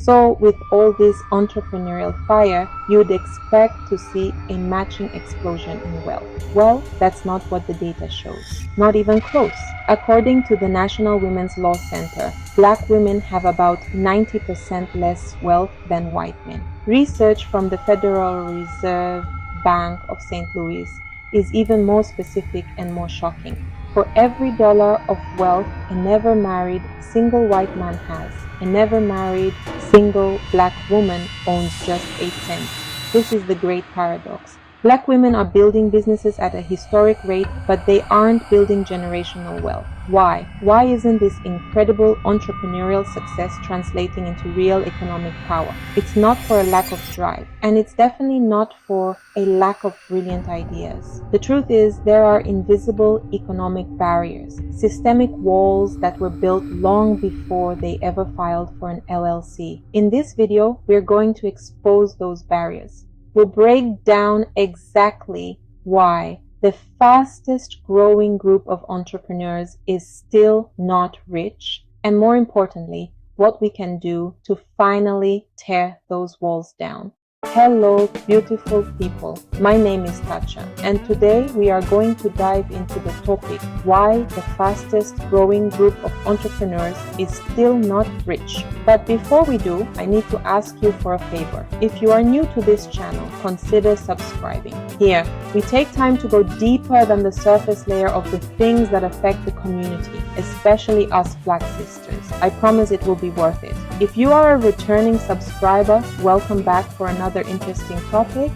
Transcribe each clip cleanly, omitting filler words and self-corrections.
So with all this entrepreneurial fire, you'd expect to see a matching explosion in wealth. Well, that's not what the data shows. Not even close. According to the National Women's Law Center, Black women have about 90% less wealth than white men. Research from the Federal Reserve Bank of St. Louis is even more specific and more shocking. For every dollar of wealth a never married single white man has, a never married single Black woman owns just 8 cents. This is the great paradox. Black women are building businesses at a historic rate, but they aren't building generational wealth. Why? Why isn't this incredible entrepreneurial success translating into real economic power? It's not for a lack of drive, and it's definitely not for a lack of brilliant ideas. The truth is, there are invisible economic barriers, systemic walls that were built long before they ever filed for an LLC. In this video, we're going to expose those barriers. We'll break down exactly why the fastest growing group of entrepreneurs is still not rich, and more importantly, what we can do to finally tear those walls down. Hello, beautiful people. My name is Tacha, and today we are going to dive into the topic why the fastest growing group of entrepreneurs is still not rich. But before we do, I need to ask you for a favor. If you are new to this channel, consider subscribing. Here, we take time to go deeper than the surface layer of the things that affect the community, especially us Black sisters. I promise it will be worth it. If you are a returning subscriber, welcome back for another interesting topic.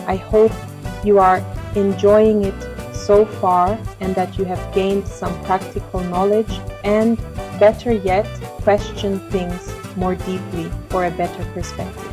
I hope you are enjoying it so far and that you have gained some practical knowledge and, better yet, question things more deeply for a better perspective.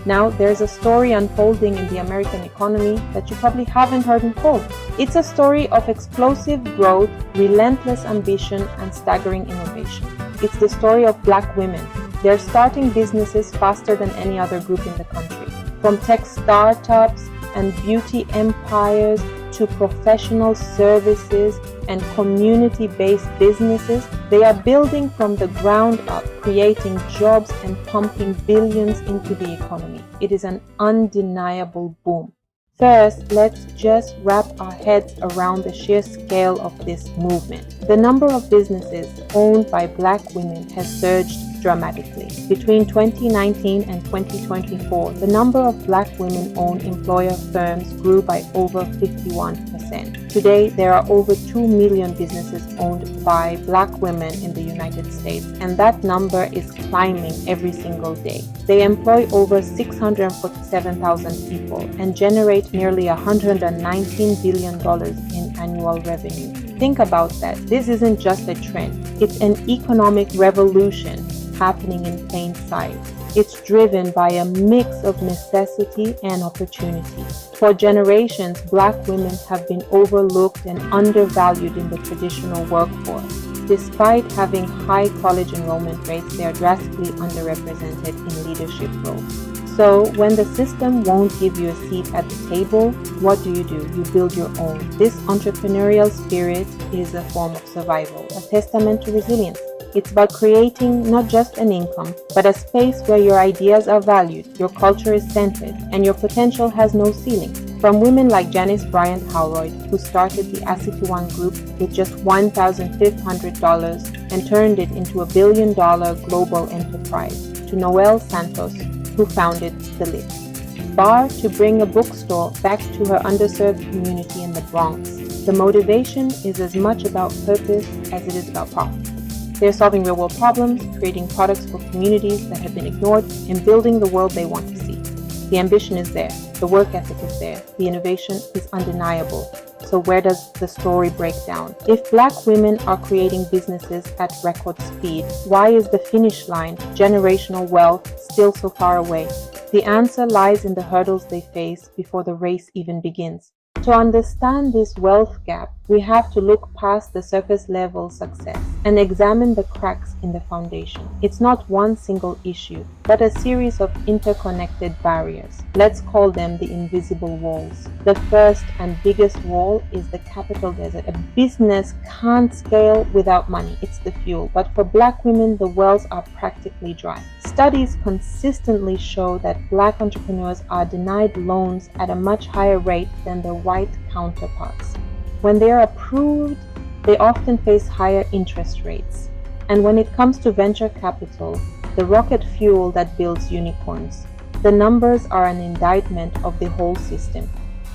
Now, there's a story unfolding in the American economy that you probably haven't heard unfold. It's a story of explosive growth, relentless ambition, and staggering innovation. It's the story of Black women. They're starting businesses faster than any other group in the country. From tech startups and beauty empires to professional services and community-based businesses, they are building from the ground up, creating jobs and pumping billions into the economy. It is an undeniable boom. First, let's just wrap our heads around the sheer scale of this movement. The number of businesses owned by Black women has surged dramatically. Between 2019 and 2024, the number of Black women-owned employer firms grew by over 51%. Today, there are over 2 million businesses owned by Black women in the United States, and that number is climbing every single day. They employ over 647,000 people and generate nearly $119 billion in annual revenue. Think about that. This isn't just a trend. It's an economic revolution happening in plain sight. It's driven by a mix of necessity and opportunity. For generations, Black women have been overlooked and undervalued in the traditional workforce. Despite having high college enrollment rates, they are drastically underrepresented in leadership roles. So when the system won't give you a seat at the table, what do? You build your own. This entrepreneurial spirit is a form of survival, a testament to resilience. It's about creating not just an income, but a space where your ideas are valued, your culture is centered, and your potential has no ceiling. From women like Janice Bryant Howroyd, who started the Acity One Group with just $1,500 and turned it into $1 billion global enterprise, to Noelle Santos, who founded The Lit Bar to bring a bookstore back to her underserved community in the Bronx. The motivation is as much about purpose as it is about profit. They're solving real-world problems, creating products for communities that have been ignored, and building the world they want to see. The ambition is there, the work ethic is there, the innovation is undeniable. So where does the story break down? If Black women are creating businesses at record speed, why is the finish line, generational wealth, still so far away? The answer lies in the hurdles they face before the race even begins. to understand this wealth gap, we have to look past the surface level success and examine the cracks in the foundation. It's not one single issue, but a series of interconnected barriers. Let's call them the invisible walls. The first and biggest wall is the capital desert. A business can't scale without money. It's the fuel. But for Black women, the wells are practically dry. Studies consistently show that Black entrepreneurs are denied loans at a much higher rate than their white counterparts. When they are approved, they often face higher interest rates. And when it comes to venture capital, the rocket fuel that builds unicorns, the numbers are an indictment of the whole system.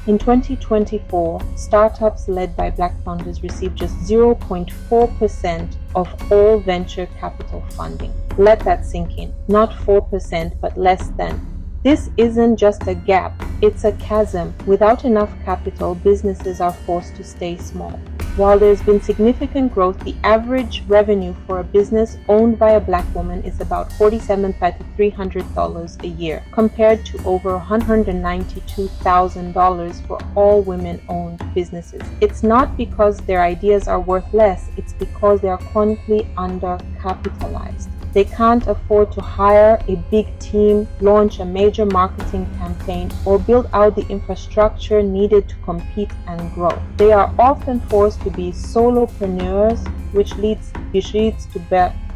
In 2024, startups led by Black founders received just 0.4% of all venture capital funding. Let that sink in. Not 4%, but less than. This isn't just a gap, it's a chasm. Without enough capital, businesses are forced to stay small. While there's been significant growth, the average revenue for a business owned by a Black woman is about $47,500 to $300 a year, compared to over $192,000 for all women-owned businesses. It's not because their ideas are worth less, it's because they are chronically undercapitalized. They can't afford to hire a big team, launch a major marketing campaign, or build out the infrastructure needed to compete and grow. They are often forced to be solopreneurs, which leads to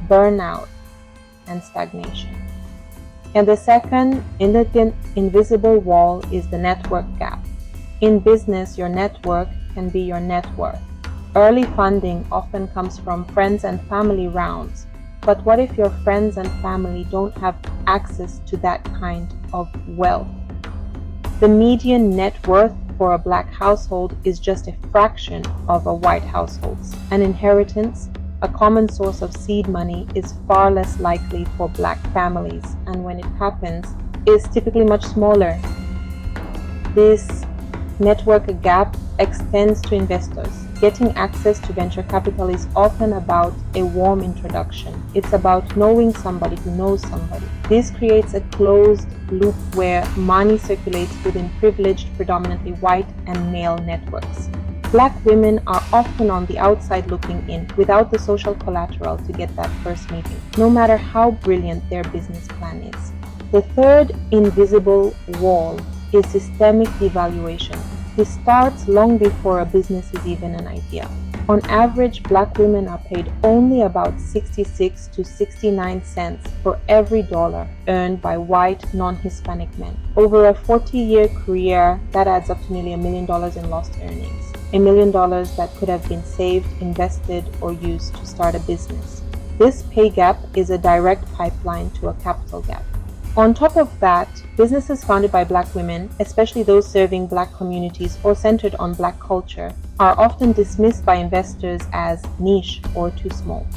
burnout and stagnation. And the second invisible wall is the network gap. In business, your network can be your net worth. Early funding often comes from friends and family rounds. But what if your friends and family don't have access to that kind of wealth? The median net worth for a Black household is just a fraction of a white household's. An inheritance, a common source of seed money, is far less likely for Black families, and when it happens, is typically much smaller. This network gap extends to investors. Getting access to venture capital is often about a warm introduction. It's about knowing somebody who knows somebody. This creates a closed loop where money circulates within privileged, predominantly white and male networks. Black women are often on the outside looking in, without the social collateral to get that first meeting, no matter how brilliant their business plan is. The third invisible wall is systemic devaluation. This starts long before a business is even an idea. On average, Black women are paid only about 66 to 69 cents for every dollar earned by white, non-Hispanic men. Over a 40-year career, that adds up to nearly $1 million in lost earnings. $1 million that could have been saved, invested, or used to start a business. This pay gap is a direct pipeline to a capital gap. On top of that, businesses founded by Black women, especially those serving Black communities or centered on Black culture, are often dismissed by investors as niche or too small.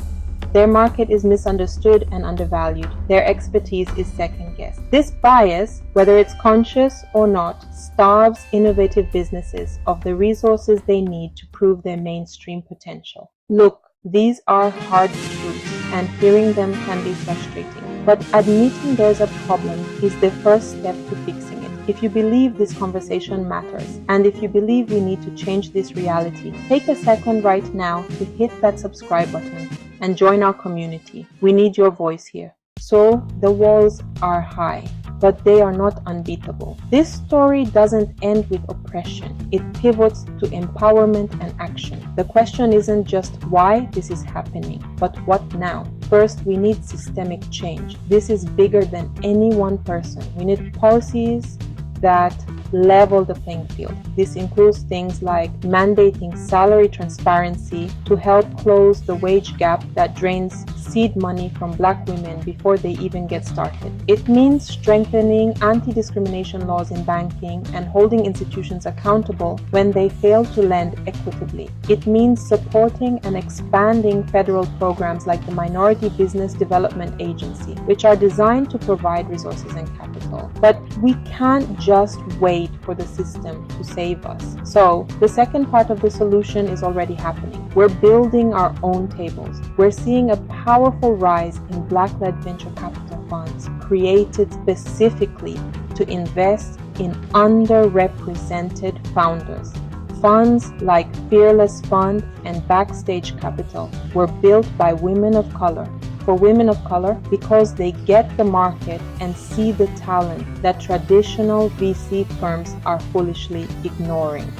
Their market is misunderstood and undervalued. Their expertise is second-guessed. This bias, whether it's conscious or not, starves innovative businesses of the resources they need to prove their mainstream potential. Look, these are hard truths, and hearing them can be frustrating. But admitting there's a problem is the first step to fixing it. If you believe this conversation matters, and if you believe we need to change this reality, take a second right now to hit that subscribe button and join our community. We need your voice here. So, the walls are high, but they are not unbeatable. This story doesn't end with oppression. It pivots to empowerment and action. The question isn't just why this is happening, but what now? First, we need systemic change. This is bigger than any one person. We need policies that level the playing field. This includes things like mandating salary transparency to help close the wage gap that drains seed money from Black women before they even get started. It means strengthening anti-discrimination laws in banking and holding institutions accountable when they fail to lend equitably. It means supporting and expanding federal programs like the Minority Business Development Agency, which are designed to provide resources and capital. But we can't just wait for the system to save us. So, the second part of the solution is already happening. We're building our own tables. We're seeing a powerful rise in Black-led venture capital funds created specifically to invest in underrepresented founders. Funds like Fearless Fund and Backstage Capital were built by women of color, for women of color, because they get the market and see the talent that traditional VC firms are foolishly ignoring.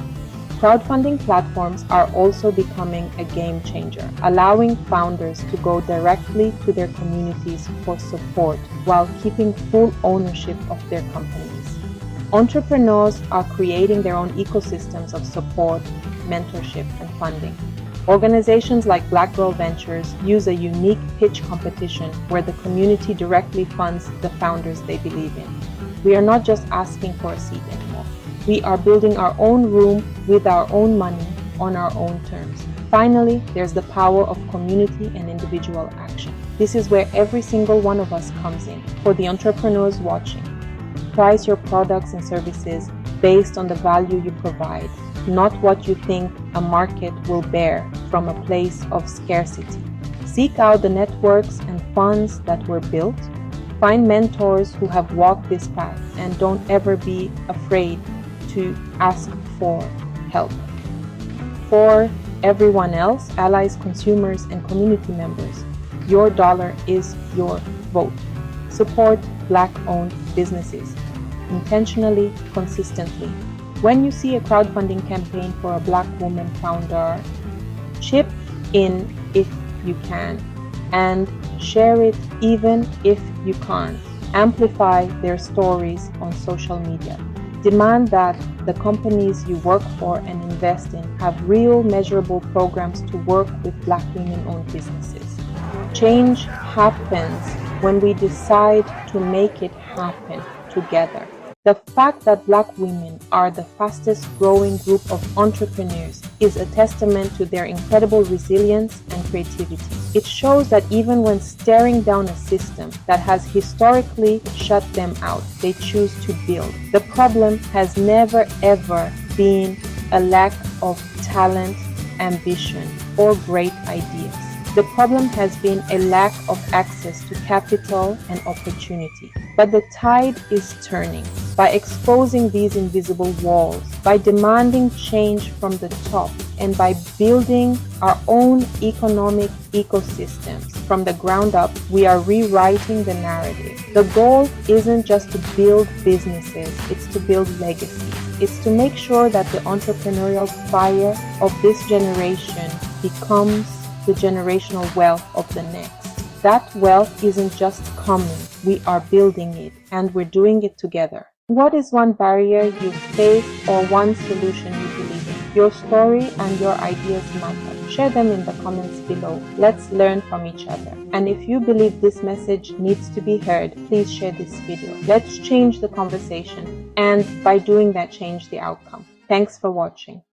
Crowdfunding platforms are also becoming a game changer, allowing founders to go directly to their communities for support while keeping full ownership of their companies. Entrepreneurs are creating their own ecosystems of support, mentorship, and funding. Organizations like Black Girl Ventures use a unique pitch competition where the community directly funds the founders they believe in. We are not just asking for a seat anymore. We are building our own room with our own money on our own terms. Finally, there's the power of community and individual action. This is where every single one of us comes in. For the entrepreneurs watching, price your products and services based on the value you provide, not what you think a market will bear from a place of scarcity. Seek out the networks and funds that were built. Find mentors who have walked this path, and don't ever be afraid to ask for help. For everyone else, allies, consumers, and community members, your dollar is your vote. Support Black-owned businesses intentionally, consistently. When you see a crowdfunding campaign for a Black woman founder, chip in if you can, and share it even if you can't. Amplify their stories on social media. Demand that the companies you work for and invest in have real measurable programs to work with Black women-owned businesses. Change happens when we decide to make it happen together. The fact that Black women are the fastest growing group of entrepreneurs is a testament to their incredible resilience and creativity. It shows that even when staring down a system that has historically shut them out, they choose to build. The problem has never ever been a lack of talent, ambition, or great ideas. The problem has been a lack of access to capital and opportunity. But the tide is turning. By exposing these invisible walls, by demanding change from the top, and by building our own economic ecosystems from the ground up, we are rewriting the narrative. The goal isn't just to build businesses, it's to build legacies. It's to make sure that the entrepreneurial fire of this generation becomes the generational wealth of the next. That wealth isn't just coming, we are building it, and we're doing it together. What is one barrier you face or one solution you believe in? Your story and your ideas matter. Share them in the comments below. Let's learn from each other. And if you believe this message needs to be heard, please share this video. Let's change the conversation, and by doing that, change the outcome. Thanks for watching.